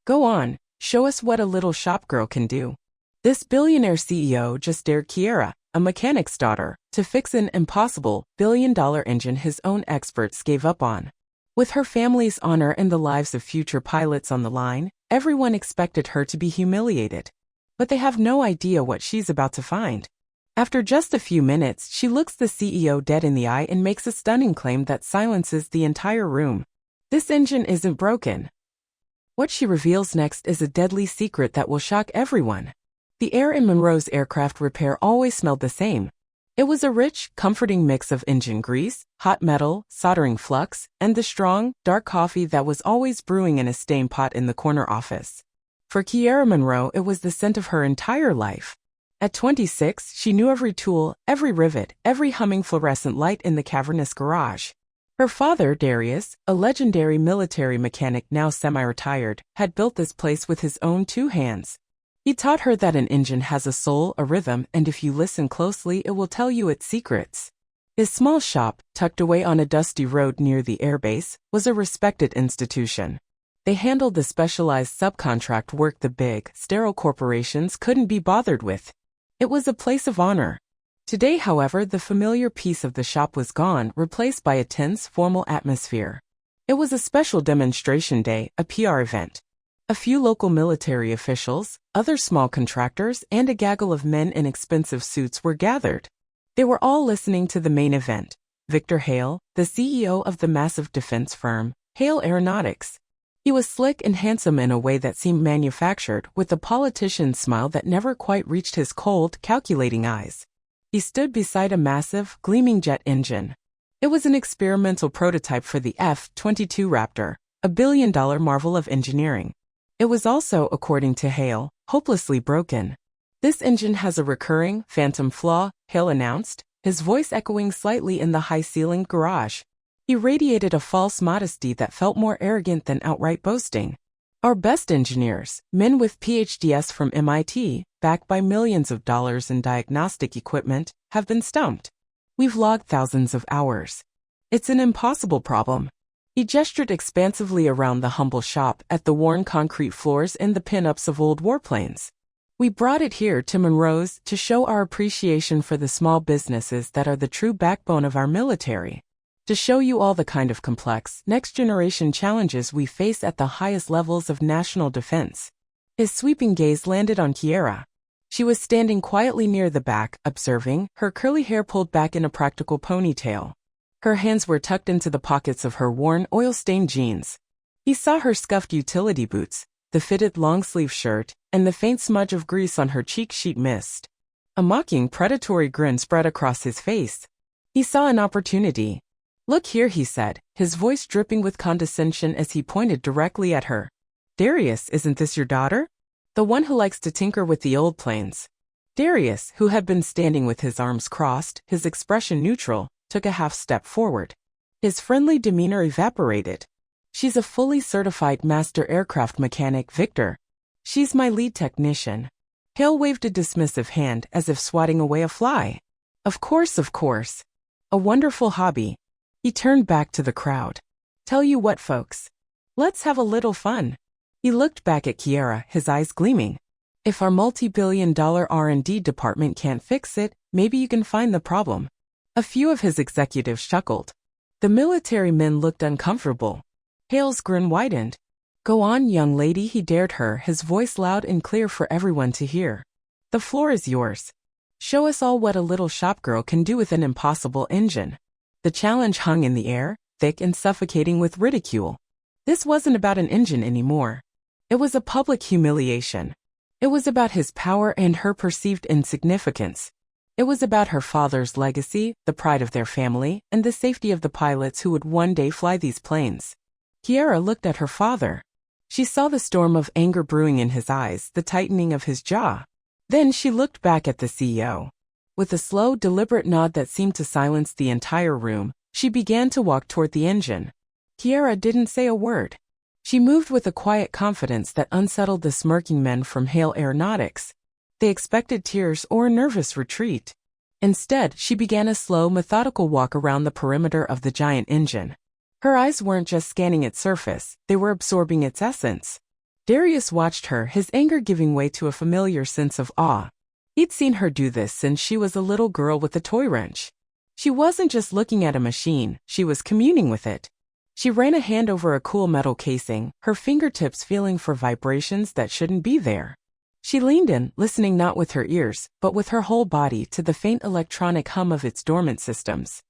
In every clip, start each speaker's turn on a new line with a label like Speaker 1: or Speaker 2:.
Speaker 1: Go on, show us what a little shop girl can do. This billionaire CEO just dared Kiera, a mechanic's daughter, to fix an impossible billion-dollar engine his own experts gave up on. With her family's honor and the lives of future pilots on the line, everyone expected her to be humiliated. But they have no idea what she's about to find. After just a few minutes, she looks the CEO dead in the eye and makes a stunning claim that silences the entire room. This engine isn't broken. What she reveals next is a deadly secret that will shock everyone. The air in Monroe's aircraft repair always smelled the same. It was a rich, comforting mix of engine grease, hot metal, soldering flux, and the strong, dark coffee that was always brewing in a steam pot in the corner office. For Kiera Monroe, it was the scent of her entire life. At 26, she knew every tool, every rivet, every humming fluorescent light in the cavernous garage. Her father, Darius, a legendary military mechanic now semi-retired, had built this place with his own two hands. He taught her that an engine has a soul, a rhythm, and if you listen closely, it will tell you its secrets. His small shop, tucked away on a dusty road near the airbase, was a respected institution. They handled the specialized subcontract work the big, sterile corporations couldn't be bothered with. It was a place of honor. Today, however, the familiar peace of the shop was gone, replaced by a tense, formal atmosphere. It was a special demonstration day, a PR event. A few local military officials, other small contractors, and a gaggle of men in expensive suits were gathered. They were all listening to the main event. Victor Hale, the CEO of the massive defense firm, Hale Aeronautics. He was slick and handsome in a way that seemed manufactured, with a politician's smile that never quite reached his cold, calculating eyes. He stood beside a massive, gleaming jet engine. It was an experimental prototype for the F-22 Raptor, a billion-dollar marvel of engineering. It was also, according to Hale, hopelessly broken. This engine has a recurring, phantom flaw, Hale announced, his voice echoing slightly in the high-ceilinged garage. He radiated a false modesty that felt more arrogant than outright boasting. Our best engineers, men with PhDs from MIT, backed by millions of dollars in diagnostic equipment, have been stumped. We've logged thousands of hours. It's an impossible problem. He gestured expansively around the humble shop at the worn concrete floors and the pin-ups of old warplanes. We brought it here to Monroe's to show our appreciation for the small businesses that are the true backbone of our military. To show you all the kind of complex, next-generation challenges we face at the highest levels of national defense. His sweeping gaze landed on Kiera. She was standing quietly near the back, observing, her curly hair pulled back in a practical ponytail. Her hands were tucked into the pockets of her worn, oil-stained jeans. He saw her scuffed utility boots, the fitted long-sleeve shirt, and the faint smudge of grease on her cheek sheet mist. A mocking, predatory grin spread across his face. He saw an opportunity. "Look here," he said, his voice dripping with condescension as he pointed directly at her. "Darius, isn't this your daughter? The one who likes to tinker with the old planes." Darius, who had been standing with his arms crossed, his expression neutral, took a half-step forward. His friendly demeanor evaporated. "She's a fully certified master aircraft mechanic, Victor. She's my lead technician." Hale waved a dismissive hand as if swatting away a fly. Of course. A wonderful hobby." He turned back to the crowd. "Tell you what, folks. Let's have a little fun." He looked back at Kiera, his eyes gleaming. "If our multi-billion-dollar R&D department can't fix it, maybe you can find the problem." A few of his executives chuckled. The military men looked uncomfortable. Hale's grin widened. "Go on, young lady," he dared her, his voice loud and clear for everyone to hear. "The floor is yours. Show us all what a little shop girl can do with an impossible engine." The challenge hung in the air, thick and suffocating with ridicule. This wasn't about an engine anymore. It was a public humiliation. It was about his power and her perceived insignificance. It was about her father's legacy, the pride of their family, and the safety of the pilots who would one day fly these planes. Kiera looked at her father. She saw the storm of anger brewing in his eyes, the tightening of his jaw. Then she looked back at the CEO. With a slow, deliberate nod that seemed to silence the entire room, she began to walk toward the engine. Kiera didn't say a word. She moved with a quiet confidence that unsettled the smirking men from Hale Aeronautics. They expected tears or a nervous retreat. Instead, she began a slow, methodical walk around the perimeter of the giant engine. Her eyes weren't just scanning its surface, they were absorbing its essence. Darius watched her, his anger giving way to a familiar sense of awe. He'd seen her do this since she was a little girl with a toy wrench. She wasn't just looking at a machine, she was communing with it. She ran a hand over a cool metal casing, her fingertips feeling for vibrations that shouldn't be there. She leaned in, listening not with her ears, but with her whole body to the faint electronic hum of its dormant systems.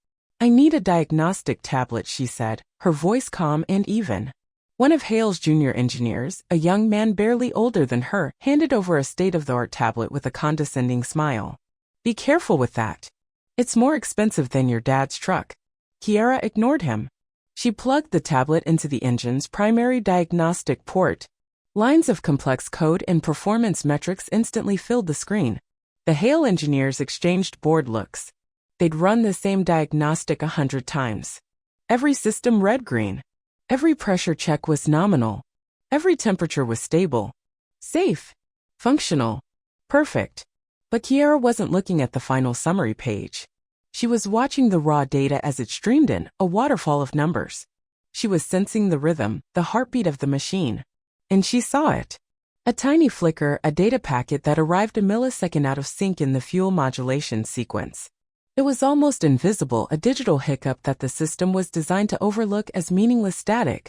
Speaker 1: "I need a diagnostic tablet," she said, her voice calm and even. One of Hale's junior engineers, a young man barely older than her, handed over a state-of-the-art tablet with a condescending smile. "Be careful with that. It's more expensive than your dad's truck." Kiera ignored him. She plugged the tablet into the engine's primary diagnostic port. Lines of complex code and performance metrics instantly filled the screen. The Hale engineers exchanged bored looks. They'd run the same diagnostic 100 times. Every system read green. Every pressure check was nominal. Every temperature was stable. Safe. Functional. Perfect. But Kiera wasn't looking at the final summary page. She was watching the raw data as it streamed in, a waterfall of numbers. She was sensing the rhythm, the heartbeat of the machine. And she saw it. A tiny flicker, a data packet that arrived a millisecond out of sync in the fuel modulation sequence. It was almost invisible, a digital hiccup that the system was designed to overlook as meaningless static.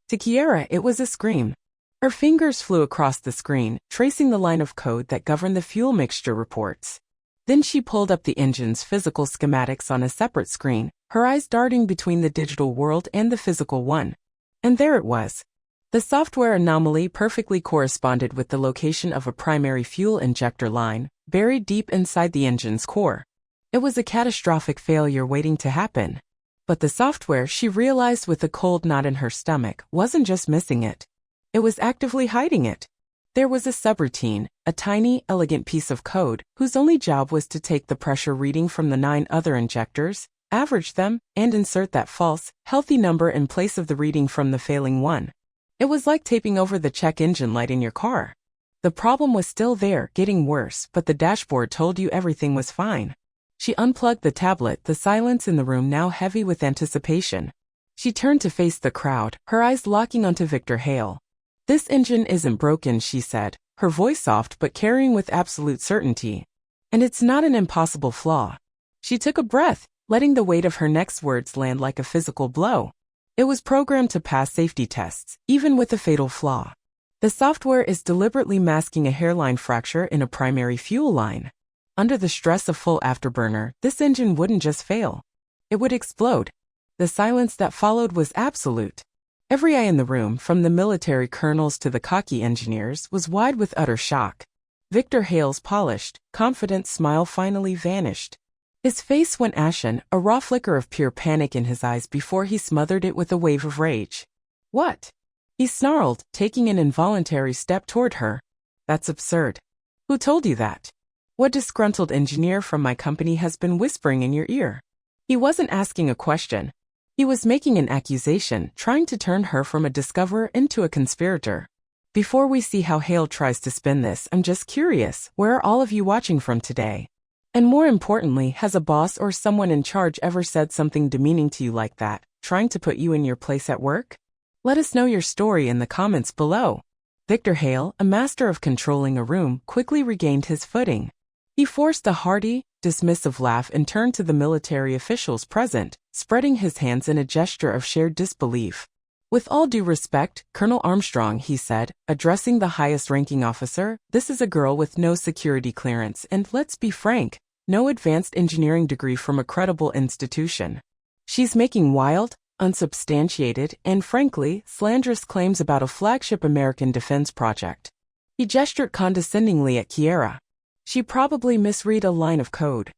Speaker 1: To Kiera, it was a scream. Her fingers flew across the screen, tracing the line of code that governed the fuel mixture reports. Then she pulled up the engine's physical schematics on a separate screen, her eyes darting between the digital world and the physical one. And there it was. The software anomaly perfectly corresponded with the location of a primary fuel injector line, buried deep inside the engine's core. It was a catastrophic failure waiting to happen. But the software, she realized with a cold knot in her stomach, wasn't just missing it. It was actively hiding it. There was a subroutine, a tiny, elegant piece of code, whose only job was to take the pressure reading from the 9 other injectors, average them, and insert that false, healthy number in place of the reading from the failing one. It was like taping over the check engine light in your car. The problem was still there, getting worse, but the dashboard told you everything was fine. She unplugged the tablet, the silence in the room now heavy with anticipation. She turned to face the crowd, her eyes locking onto Victor Hale. "This engine isn't broken," she said, her voice soft but carrying with absolute certainty. "And it's not an impossible flaw." She took a breath, letting the weight of her next words land like a physical blow. It was programmed to pass safety tests, even with a fatal flaw. The software is deliberately masking a hairline fracture in a primary fuel line. Under the stress of full afterburner, this engine wouldn't just fail. It would explode. The silence that followed was absolute. Every eye in the room, from the military colonels to the cocky engineers, was wide with utter shock. Victor Hale's polished, confident smile finally vanished. His face went ashen, a raw flicker of pure panic in his eyes before he smothered it with a wave of rage. "What?" he snarled, taking an involuntary step toward her. "That's absurd. Who told you that? What disgruntled engineer from my company has been whispering in your ear?" He wasn't asking a question. He was making an accusation, trying to turn her from a discoverer into a conspirator. "Before we see how Hale tries to spin this, I'm just curious, where are all of you watching from today? And more importantly, has a boss or someone in charge ever said something demeaning to you like that, trying to put you in your place at work? Let us know your story in the comments below." Victor Hale, a master of controlling a room, quickly regained his footing. He forced a hearty, dismissive laugh and turned to the military officials present, spreading his hands in a gesture of shared disbelief. "With all due respect, Colonel Armstrong," he said, addressing the highest-ranking officer, "this is a girl with no security clearance and, let's be frank, no advanced engineering degree from a credible institution. She's making wild, unsubstantiated, and frankly, slanderous claims about a flagship American defense project." He gestured condescendingly at Kiera. "She probably misread a line of code.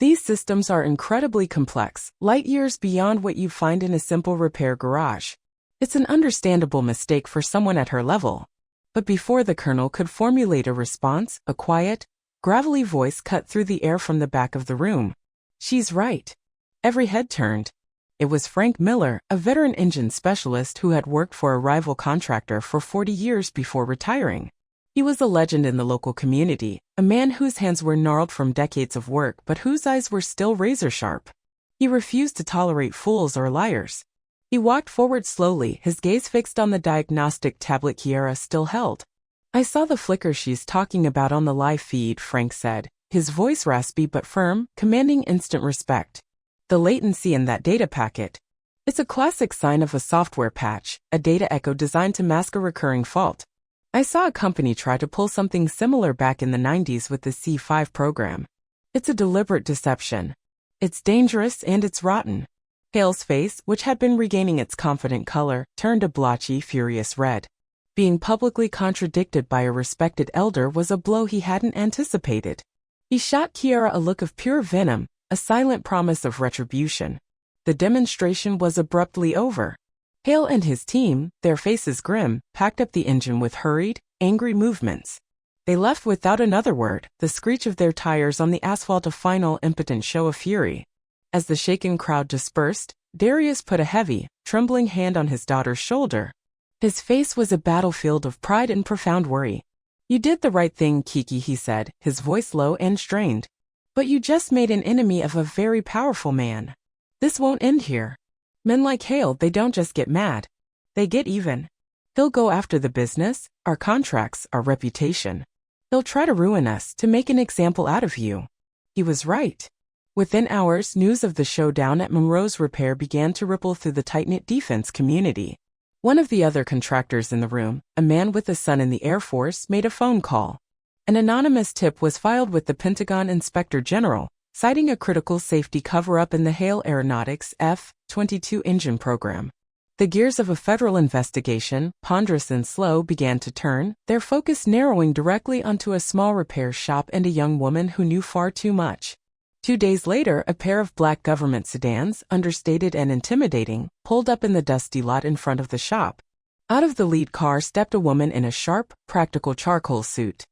Speaker 1: These systems are incredibly complex, light years beyond what you find in a simple repair garage. It's an understandable mistake for someone at her level." But before the colonel could formulate a response, a quiet, gravelly voice cut through the air from the back of the room. "She's right." Every head turned. It was Frank Miller, a veteran engine specialist who had worked for a rival contractor for 40 years before retiring. He was a legend in the local community, a man whose hands were gnarled from decades of work but whose eyes were still razor-sharp. He refused to tolerate fools or liars. He walked forward slowly, his gaze fixed on the diagnostic tablet Kiera still held. I saw the flicker she's talking about on the live feed, Frank said, his voice raspy but firm, commanding instant respect. The latency in that data packet. It's a classic sign of a software patch, a data echo designed to mask a recurring fault. I saw a company try to pull something similar back in the 90s with the C5 program. It's a deliberate deception. It's dangerous and it's rotten. Hale's face, which had been regaining its confident color, turned a blotchy, furious red. Being publicly contradicted by a respected elder was a blow he hadn't anticipated. He shot Kiera a look of pure venom, a silent promise of retribution. The demonstration was abruptly over. Hale and his team, their faces grim, packed up the engine with hurried, angry movements. They left without another word, the screech of their tires on the asphalt a final impotent show of fury. As the shaken crowd dispersed, Darius put a heavy, trembling hand on his daughter's shoulder. His face was a battlefield of pride and profound worry. You did the right thing, Kiki, he said, his voice low and strained. But you just made an enemy of a very powerful man. This won't end here. Men like Hale, they don't just get mad. They get even. He'll go after the business, our contracts, our reputation. He'll try to ruin us, to make an example out of you. He was right. Within hours, news of the showdown at Monroe's Repair began to ripple through the tight-knit defense community. One of the other contractors in the room, a man with a son in the Air Force, made a phone call. An anonymous tip was filed with the Pentagon Inspector General, citing a critical safety cover-up in the Hale Aeronautics F-22 engine program. The gears of a federal investigation, ponderous and slow, began to turn, their focus narrowing directly onto a small repair shop and a young woman who knew far too much. 2 days later, a pair of black government sedans, understated and intimidating, pulled up in the dusty lot in front of the shop. Out of the lead car stepped a woman in a sharp, practical charcoal suit.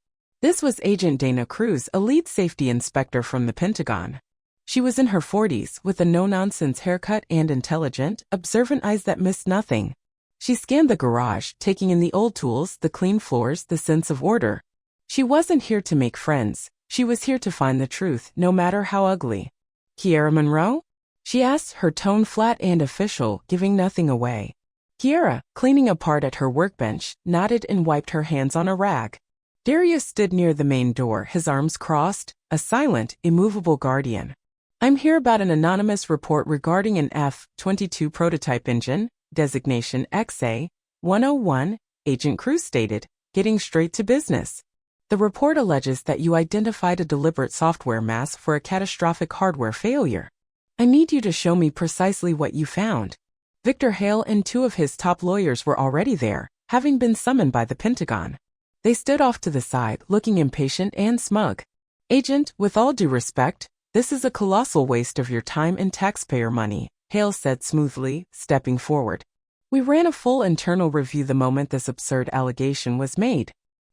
Speaker 1: This was Agent Dana Cruz, a lead safety inspector from the Pentagon. She was in her 40s, with a no-nonsense haircut and intelligent, observant eyes that missed nothing. She scanned the garage, taking in the old tools, the clean floors, the sense of order. She wasn't here to make friends. She was here to find the truth, no matter how ugly. Kiera Monroe? She asked, her tone flat and official, giving nothing away. Kiera, cleaning a part at her workbench, nodded and wiped her hands on a rag. Darius stood near the main door, his arms crossed, a silent, immovable guardian. I'm here about an anonymous report regarding an F-22 prototype engine, designation XA-101, Agent Cruz stated, getting straight to business. The report alleges that you identified a deliberate software mask for a catastrophic hardware failure. I need you to show me precisely what you found. Victor Hale and 2 of his top lawyers were already there, having been summoned by the Pentagon. They stood off to the side, looking impatient and smug. Agent, with all due respect, this is a colossal waste of your time and taxpayer money, Hale said smoothly, stepping forward. We ran a full internal review the moment this absurd allegation was made.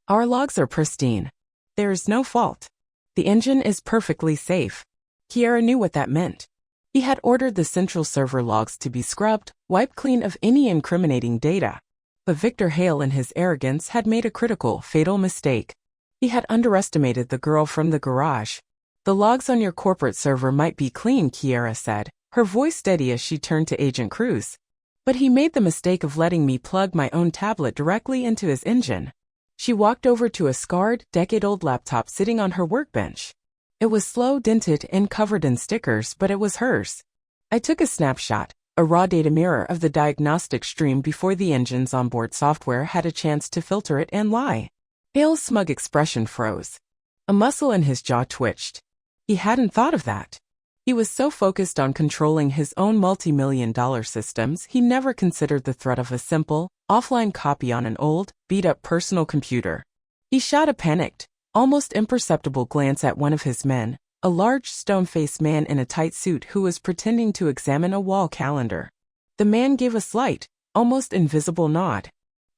Speaker 1: Our logs are pristine. There is no fault. The engine is perfectly safe. Kiera knew what that meant. He had ordered the central server logs to be scrubbed, wiped clean of any incriminating data. But Victor Hale in his arrogance had made a critical, fatal mistake. He had underestimated the girl from the garage. The logs on your corporate server might be clean, Kiera said, her voice steady as she turned to Agent Cruz. But he made the mistake of letting me plug my own tablet directly into his engine. She walked over to a scarred, decade-old laptop sitting on her workbench. It was slow, dented, and covered in stickers, but it was hers. I took a snapshot, a raw data mirror of the diagnostic stream before the engine's onboard software had a chance to filter it and lie. Hale's smug expression froze. A muscle in his jaw twitched. He hadn't thought of that. He was so focused on controlling his own multi-million-dollar systems, he never considered the threat of a simple, offline copy on an old, beat-up personal computer. He shot a panicked, almost imperceptible glance at one of his men, a large stone-faced man in a tight suit who was pretending to examine a wall calendar. The man gave a slight, almost invisible nod.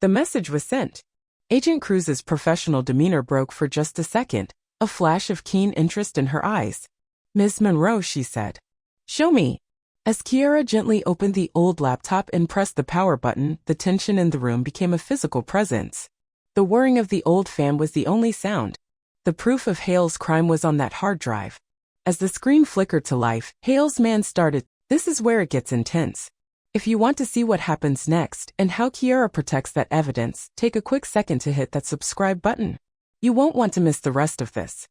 Speaker 1: The message was sent. Agent Cruz's professional demeanor broke for just a second, a flash of keen interest in her eyes. Ms. Monroe, she said. Show me. As Kiera gently opened the old laptop and pressed the power button, the tension in the room became a physical presence. The whirring of the old fan was the only sound. The proof of Hale's crime was on that hard drive. As the screen flickered to life, Hale's man started. This is where it gets intense. If you want to see what happens next and how Kiera protects that evidence, take a quick second to hit that subscribe button. You won't want to miss the rest of this.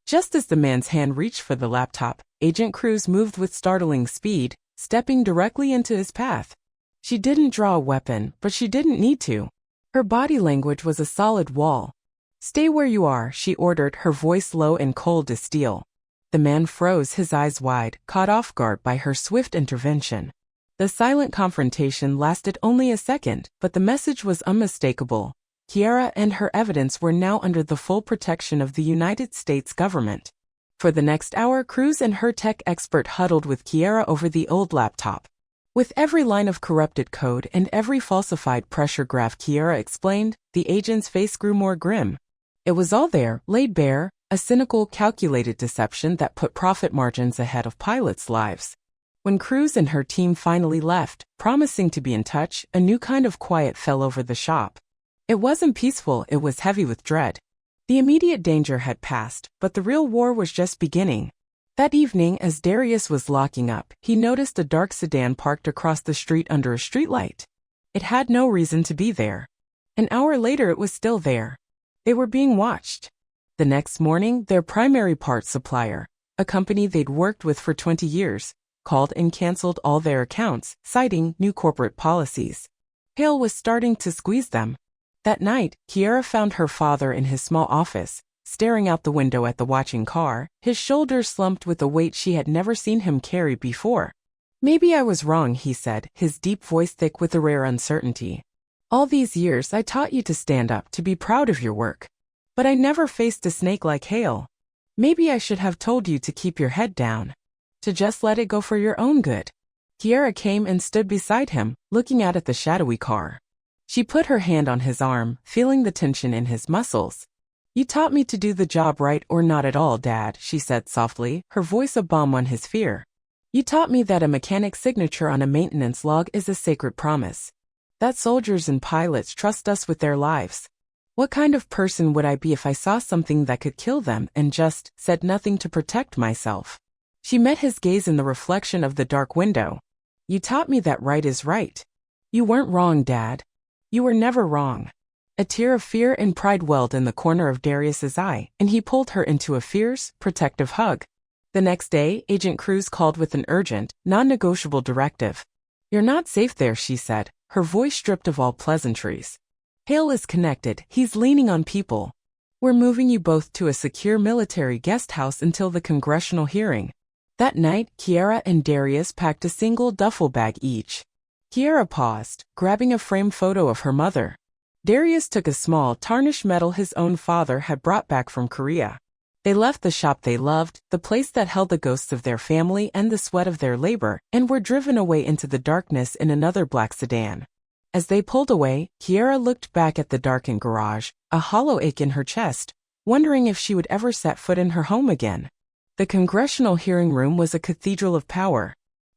Speaker 1: Just as the man's hand reached for the laptop, Agent Cruz moved with startling speed, stepping directly into his path. She didn't draw a weapon, but she didn't need to. Her body language was a solid wall. "Stay where you are," she ordered, her voice low and cold as steel. The man froze, his eyes wide, caught off guard by her swift intervention. The silent confrontation lasted only a second, but the message was unmistakable. Kiera and her evidence were now under the full protection of the United States government. For the next hour, Cruz and her tech expert huddled with Kiera over the old laptop. With every line of corrupted code and every falsified pressure graph Kiera explained, the agent's face grew more grim. It was all there, laid bare, a cynical, calculated deception that put profit margins ahead of pilots' lives. When Cruz and her team finally left, promising to be in touch, a new kind of quiet fell over the shop. It wasn't peaceful, it was heavy with dread. The immediate danger had passed, but the real war was just beginning. That evening, as Darius was locking up, he noticed a dark sedan parked across the street under a streetlight. It had no reason to be there. An hour later it was still there. They were being watched. The next morning, their primary parts supplier, a company they'd worked with for 20 years, called and canceled all their accounts, citing new corporate policies. Hale was starting to squeeze them. That night, Kiera found her father in his small office, staring out the window at the watching car, his shoulders slumped with a weight she had never seen him carry before. "Maybe I was wrong," he said, his deep voice thick with a rare uncertainty. "All these years I taught you to stand up, to be proud of your work. But I never faced a snake like Hale. Maybe I should have told you to keep your head down. To just let it go for your own good." Kiera came and stood beside him, looking out at the shadowy car. She put her hand on his arm, feeling the tension in his muscles. "You taught me to do the job right or not at all, Dad," she said softly, her voice a balm on his fear. "You taught me that a mechanic's signature on a maintenance log is a sacred promise. That soldiers and pilots trust us with their lives. What kind of person would I be if I saw something that could kill them and just said nothing to protect myself?" She met his gaze in the reflection of the dark window. "You taught me that right is right. You weren't wrong, Dad. You were never wrong." A tear of fear and pride welled in the corner of Darius's eye, and he pulled her into a fierce, protective hug. The next day, Agent Cruz called with an urgent, non-negotiable directive. "You're not safe there," she said, her voice stripped of all pleasantries. "Hale is connected, he's leaning on people. We're moving you both to a secure military guest house until the congressional hearing." That night, Kiera and Darius packed a single duffel bag each. Kiera paused, grabbing a framed photo of her mother. Darius took a small, tarnished medal his own father had brought back from Korea. They left the shop they loved, the place that held the ghosts of their family and the sweat of their labor, and were driven away into the darkness in another black sedan. As they pulled away, Kiera looked back at the darkened garage, a hollow ache in her chest, wondering if she would ever set foot in her home again. The congressional hearing room was a cathedral of power.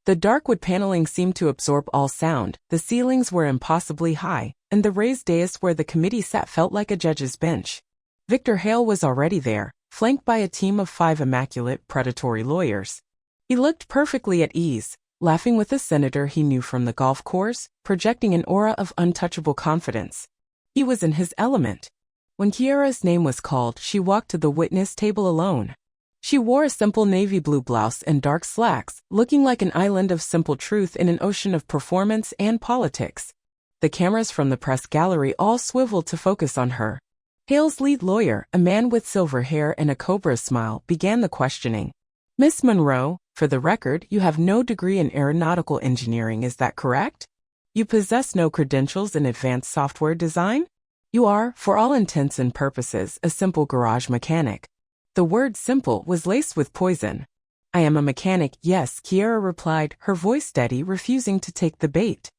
Speaker 1: The dark wood paneling seemed to absorb all sound, the ceilings were impossibly high, and the raised dais where the committee sat felt like a judge's bench. Victor Hale was already there, flanked by a team of 5 immaculate, predatory lawyers. He looked perfectly at ease, laughing with a senator he knew from the golf course, projecting an aura of untouchable confidence. He was in his element. When Kiera's name was called, she walked to the witness table alone. She wore a simple navy blue blouse and dark slacks, looking like an island of simple truth in an ocean of performance and politics. The cameras from the press gallery all swiveled to focus on her. Hale's lead lawyer, a man with silver hair and a cobra smile, began the questioning. "Miss Monroe, for the record, you have no degree in aeronautical engineering, is that correct? You possess no credentials in advanced software design? You are, for all intents and purposes, a simple garage mechanic." The word simple was laced with poison. "I am a mechanic, yes," Kiera replied, her voice steady, refusing to take the bait.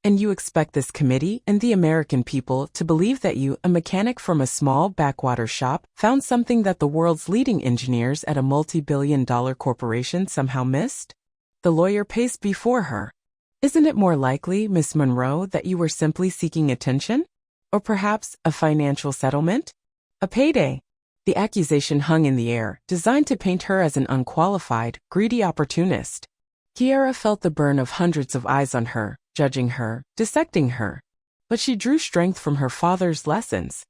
Speaker 1: "And you expect this committee and the American people to believe that you, a mechanic from a small backwater shop, found something that the world's leading engineers at a multi-billion-dollar corporation somehow missed?" The lawyer paced before her. "Isn't it more likely, Miss Monroe, that you were simply seeking attention? Or perhaps a financial settlement? A payday?" The accusation hung in the air, designed to paint her as an unqualified, greedy opportunist. Kiera felt the burn of hundreds of eyes on her, judging her, dissecting her. But she drew strength from her father's lessons.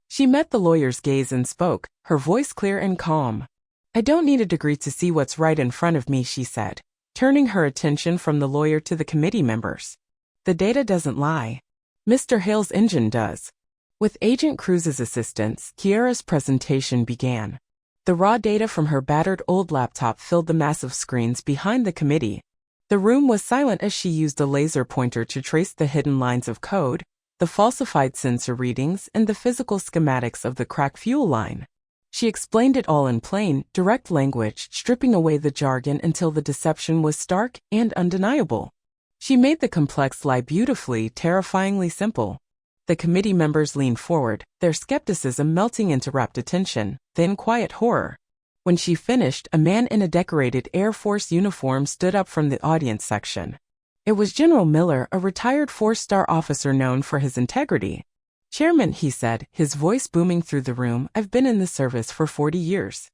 Speaker 1: She met the lawyer's gaze and spoke, her voice clear and calm. "I don't need a degree to see what's right in front of me," she said, turning her attention from the lawyer to the committee members. "The data doesn't lie. Mr. Hale's engine does." With Agent Cruz's assistance, Kiera's presentation began. The raw data from her battered old laptop filled the massive screens behind the committee. The room was silent as she used a laser pointer to trace the hidden lines of code, the falsified sensor readings, and the physical schematics of the cracked fuel line. She explained it all in plain, direct language, stripping away the jargon until the deception was stark and undeniable. She made the complex lie beautifully, terrifyingly simple. The committee members leaned forward, their skepticism melting into rapt attention, then quiet horror. When she finished, a man in a decorated Air Force uniform stood up from the audience section. It was General Miller, a retired 4-star officer known for his integrity. "Chairman," he said, his voice booming through the room, "I've been in the service for 40 years.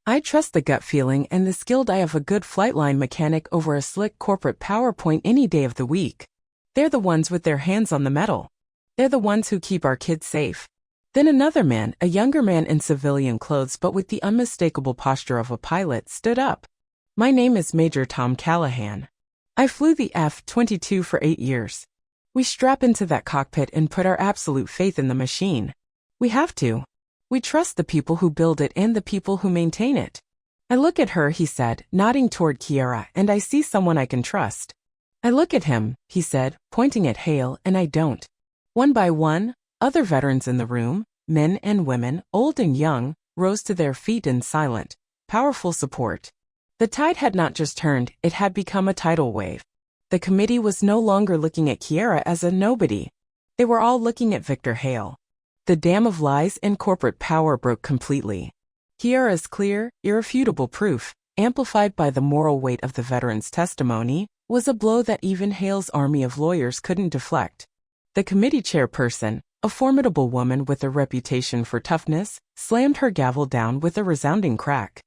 Speaker 1: I trust the gut feeling and the skilled eye of a good flight line mechanic over a slick corporate PowerPoint any day of the week. They're the ones with their hands on the metal. They're the ones who keep our kids safe." Then another man, a younger man in civilian clothes but with the unmistakable posture of a pilot, stood up. "My name is Major Tom Callahan. I flew the F-22 for 8 years. We strap into that cockpit and put our absolute faith in the machine. We have to. We trust the people who build it and the people who maintain it." "I look at her," he said, nodding toward Kiera, "and I see someone I can trust." "I look at him," he said, pointing at Hale, "and I don't." One by one, other veterans in the room, men and women, old and young, rose to their feet in silent, powerful support. The tide had not just turned, it had become a tidal wave. The committee was no longer looking at Kiera as a nobody. They were all looking at Victor Hale. The dam of lies and corporate power broke completely. Kiera's clear, irrefutable proof, amplified by the moral weight of the veteran's testimony, was a blow that even Hale's army of lawyers couldn't deflect. The committee chairperson, a formidable woman with a reputation for toughness, slammed her gavel down with a resounding crack.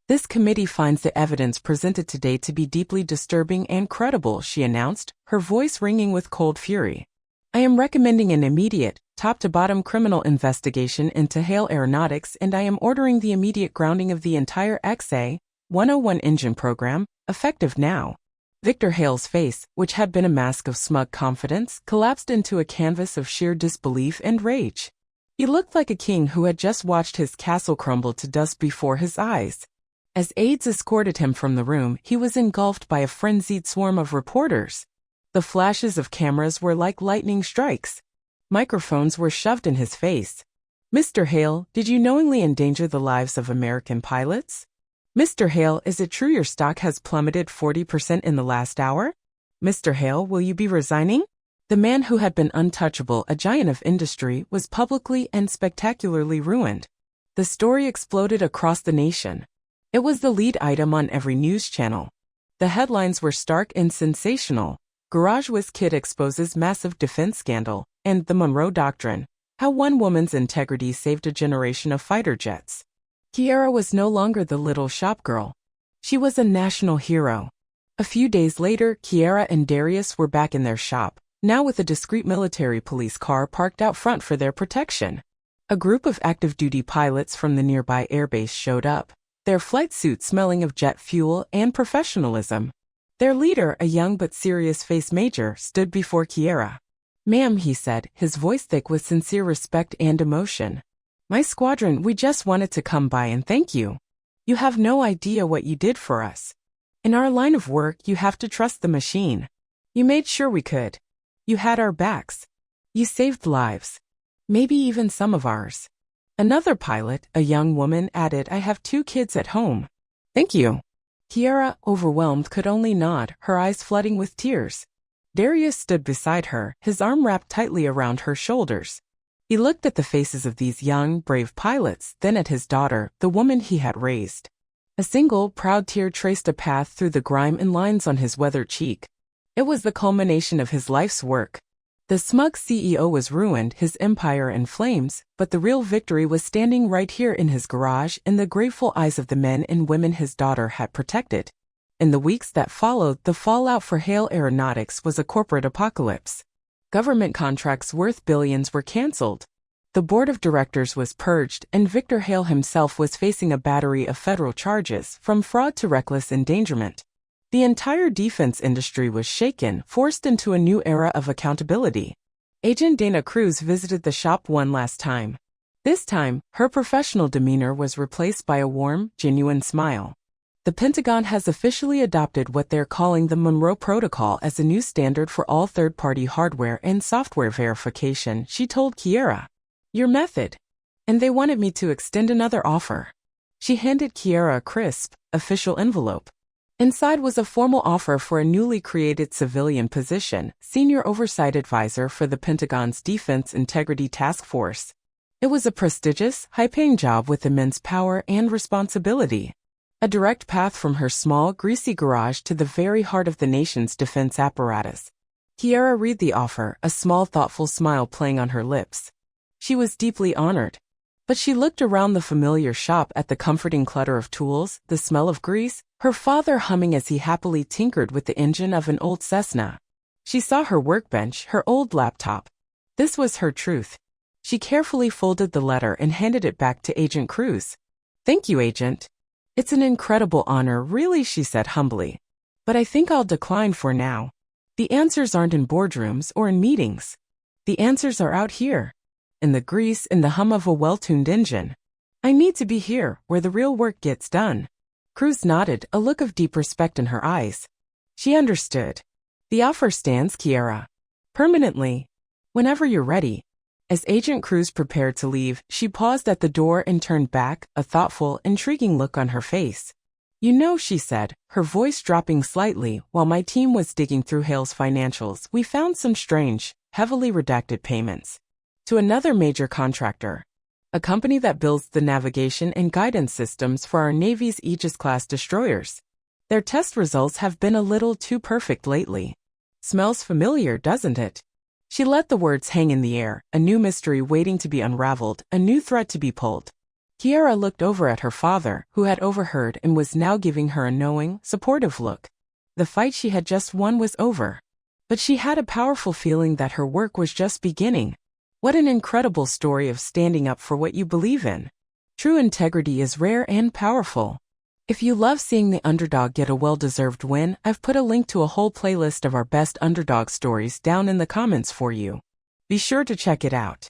Speaker 1: "This committee finds the evidence presented today to be deeply disturbing and credible," she announced, her voice ringing with cold fury. "I am recommending an immediate, top-to-bottom criminal investigation into Hale Aeronautics, and I am ordering the immediate grounding of the entire XA-101 engine program, effective now." Victor Hale's face, which had been a mask of smug confidence, collapsed into a canvas of sheer disbelief and rage. He looked like a king who had just watched his castle crumble to dust before his eyes. As aides escorted him from the room, he was engulfed by a frenzied swarm of reporters. The flashes of cameras were like lightning strikes. Microphones were shoved in his face. "Mr. Hale, did you knowingly endanger the lives of American pilots? Mr. Hale, is it true your stock has plummeted 40% in the last hour? Mr. Hale, will you be resigning?" The man who had been untouchable, a giant of industry, was publicly and spectacularly ruined. The story exploded across the nation. It was the lead item on every news channel. The headlines were stark and sensational. "Garage Whiz Kid exposes massive defense scandal," and "The Monroe Doctrine: How One Woman's Integrity Saved a Generation of Fighter Jets." Kiera was no longer the little shop girl. She was a national hero. A few days later, Kiera and Darius were back in their shop, now with a discreet military police car parked out front for their protection. A group of active-duty pilots from the nearby airbase showed up, their flight suits smelling of jet fuel and professionalism. Their leader, a young but serious-faced major, stood before Kiera. "Ma'am," he said, his voice thick with sincere respect and emotion. "My squadron, we just wanted to come by and thank you. You have no idea what you did for us. In our line of work, you have to trust the machine. You made sure we could. You had our backs. You saved lives. Maybe even some of ours." Another pilot, a young woman, added, "I have 2 kids at home. Thank you." Kiera, overwhelmed, could only nod, her eyes flooding with tears. Darius stood beside her, his arm wrapped tightly around her shoulders. He looked at the faces of these young, brave pilots, then at his daughter, the woman he had raised. A single, proud tear traced a path through the grime and lines on his weathered cheek. It was the culmination of his life's work. The smug CEO was ruined, his empire in flames, but the real victory was standing right here in his garage in the grateful eyes of the men and women his daughter had protected. In the weeks that followed, the fallout for Hale Aeronautics was a corporate apocalypse. Government contracts worth billions were canceled. The board of directors was purged, and Victor Hale himself was facing a battery of federal charges, from fraud to reckless endangerment. The entire defense industry was shaken, forced into a new era of accountability. Agent Dana Cruz visited the shop one last time. This time, her professional demeanor was replaced by a warm, genuine smile. The Pentagon has officially adopted what they're calling the Monroe Protocol as a new standard for all third-party hardware and software verification, she told Kiera. Your method. And they wanted me to extend another offer. She handed Kiera a crisp, official envelope. Inside was a formal offer for a newly created civilian position, Senior Oversight Advisor for the Pentagon's Defense Integrity Task Force. It was a prestigious, high-paying job with immense power and responsibility. A direct path from her small, greasy garage to the very heart of the nation's defense apparatus. Kiera read the offer, a small, thoughtful smile playing on her lips. She was deeply honored. But she looked around the familiar shop at the comforting clutter of tools, the smell of grease, her father humming as he happily tinkered with the engine of an old Cessna. She saw her workbench, her old laptop. This was her truth. She carefully folded the letter and handed it back to Agent Cruz. Thank you, Agent. It's an incredible honor, really, she said humbly. But I think I'll decline for now. The answers aren't in boardrooms or in meetings. The answers are out here. In the grease, in the hum of a well-tuned engine. I need to be here, where the real work gets done. Cruz nodded, a look of deep respect in her eyes. She understood. The offer stands, Kiera. Permanently. Whenever you're ready. As Agent Cruz prepared to leave, she paused at the door and turned back, a thoughtful, intriguing look on her face. You know, she said, her voice dropping slightly, while my team was digging through Hale's financials, we found some strange, heavily redacted payments. To another major contractor. A company that builds the navigation and guidance systems for our Navy's Aegis-class destroyers. Their test results have been a little too perfect lately. Smells familiar, doesn't it? She let the words hang in the air, a new mystery waiting to be unraveled, a new thread to be pulled. Kiera looked over at her father, who had overheard and was now giving her a knowing, supportive look. The fight she had just won was over. But she had a powerful feeling that her work was just beginning. What an incredible story of standing up for what you believe in. True integrity is rare and powerful. If you love seeing the underdog get a well-deserved win, I've put a link to a whole playlist of our best underdog stories down in the comments for you. Be sure to check it out.